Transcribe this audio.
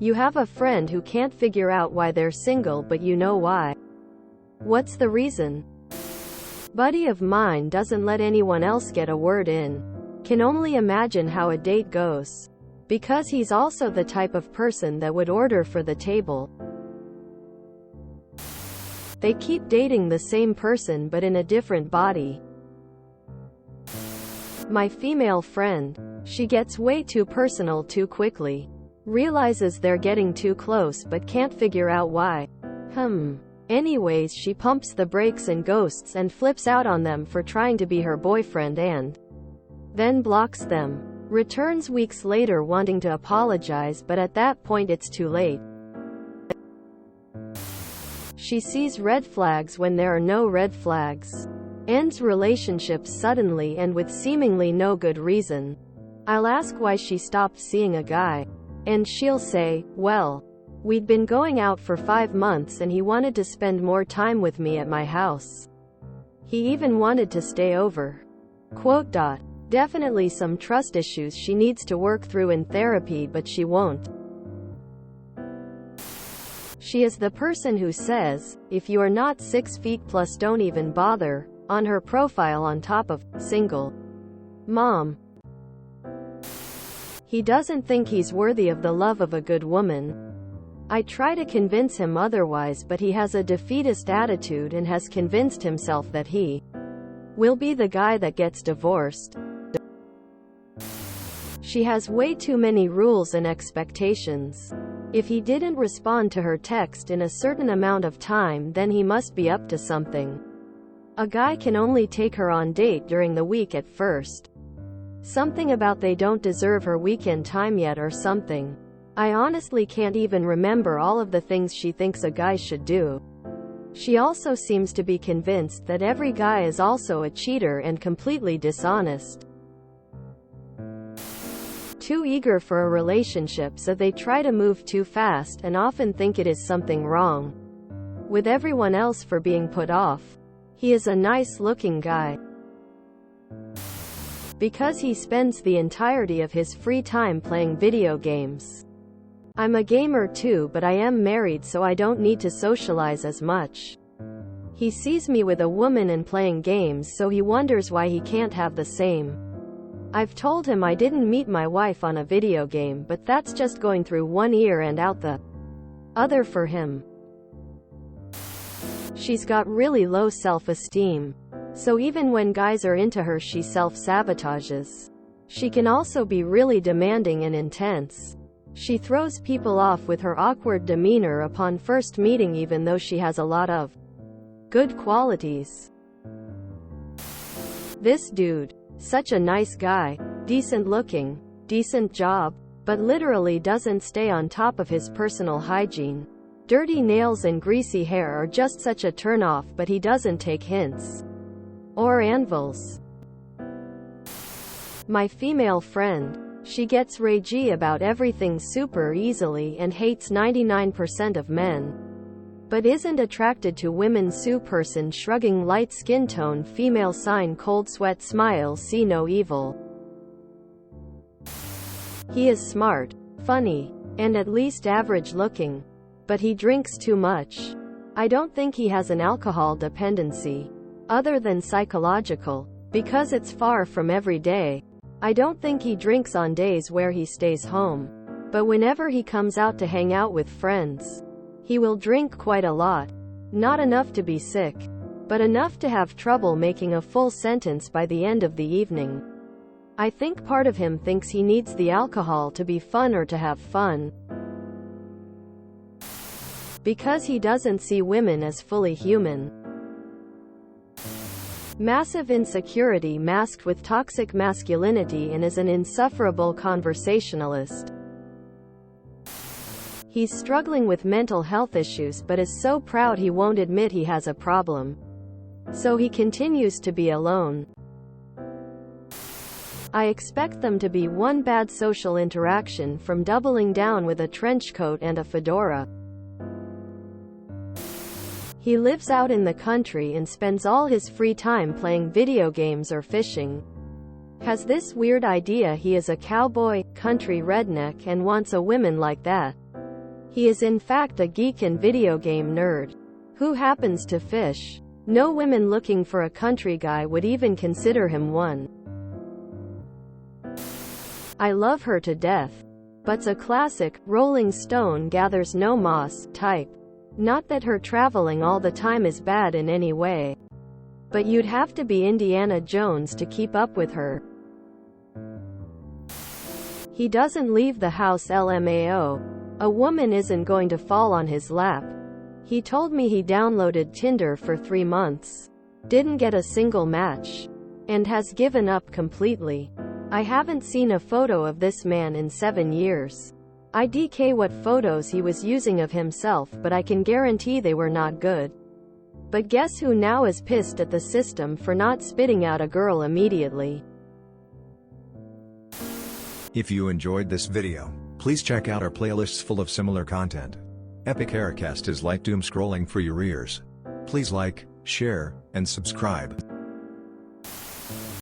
You have a friend who can't figure out why they're single, but you know why. What's the reason? Buddy of mine doesn't let anyone else get a word in. Can only imagine how a date goes. Because he's also the type of person that would order for the table. They keep dating the same person but in a different body. My female friend. She gets way too personal too quickly. Realizes they're getting too close but can't figure out why. Anyways, she pumps the brakes and ghosts and flips out on them for trying to be her boyfriend and then blocks them. Returns weeks later wanting to apologize, but at that point it's too late. She sees red flags when there are no red flags. Ends relationships suddenly and with seemingly no good reason. I'll ask why she stopped seeing a guy. And she'll say, well, we'd been going out for 5 months and he wanted to spend more time with me at my house. He even wanted to stay over. Definitely some trust issues she needs to work through in therapy, but she won't. She is the person who says, if you are not 6 feet plus don't even bother, on her profile on top of, single mom. He doesn't think he's worthy of the love of a good woman. I try to convince him otherwise, but he has a defeatist attitude and has convinced himself that he will be the guy that gets divorced. She has way too many rules and expectations. If he didn't respond to her text in a certain amount of time, then he must be up to something. A guy can only take her on date during the week at first. Something about they don't deserve her weekend time yet or something. I honestly can't even remember all of the things she thinks a guy should do. She also seems to be convinced that every guy is also a cheater and completely dishonest. Too eager for a relationship, so they try to move too fast and often think it is something wrong with everyone else for being put off. He is a nice-looking guy. Because he spends the entirety of his free time playing video games. I'm a gamer too, but I am married, so I don't need to socialize as much. He sees me with a woman and playing games, so he wonders why he can't have the same. I've told him I didn't meet my wife on a video game, but that's just going through one ear and out the other for him. She's got really low self-esteem. So even when guys are into her, she self-sabotages. She can also be really demanding and intense. She throws people off with her awkward demeanor upon first meeting, even though she has a lot of good qualities. This dude, such a nice guy, decent looking, decent job, but literally doesn't stay on top of his personal hygiene. Dirty nails and greasy hair are just such a turn-off, but he doesn't take hints or anvils. My female friend. She gets ragey about everything super easily and hates 99% of men. But isn't attracted to women. Person shrugging, light skin tone, female sign, cold sweat, smile, see no evil. He is smart, funny, and at least average looking. But he drinks too much. I don't think he has an alcohol dependency, other than psychological, because it's far from every day. I don't think he drinks on days where he stays home. But whenever he comes out to hang out with friends, he will drink quite a lot. Not enough to be sick, but enough to have trouble making a full sentence by the end of the evening. I think part of him thinks he needs the alcohol to be fun or to have fun. Because he doesn't see women as fully human. Massive insecurity masked with toxic masculinity, and is an insufferable conversationalist. He's struggling with mental health issues but is so proud he won't admit he has a problem. So he continues to be alone. I expect them to be one bad social interaction from doubling down with a trench coat and a fedora. He lives out in the country and spends all his free time playing video games or fishing. Has this weird idea he is a cowboy, country redneck, and wants a woman like that. He is in fact a geek and video game nerd who happens to fish. No women looking for a country guy would even consider him one. I love her to death. But's a classic, Rolling Stone gathers no moss type. Not that her traveling all the time is bad in any way. But you'd have to be Indiana Jones to keep up with her. He doesn't leave the house LMAO. A woman isn't going to fall on his lap. He told me he downloaded Tinder for 3 months. Didn't get a single match. And has given up completely. I haven't seen a photo of this man in 7 years. I DK what photos he was using of himself, but I can guarantee they were not good. But guess who now is pissed at the system for not spitting out a girl immediately? If you enjoyed this video, please check out our playlists full of similar content. Epic Aircast is like doom scrolling for your ears. Please like, share, and subscribe.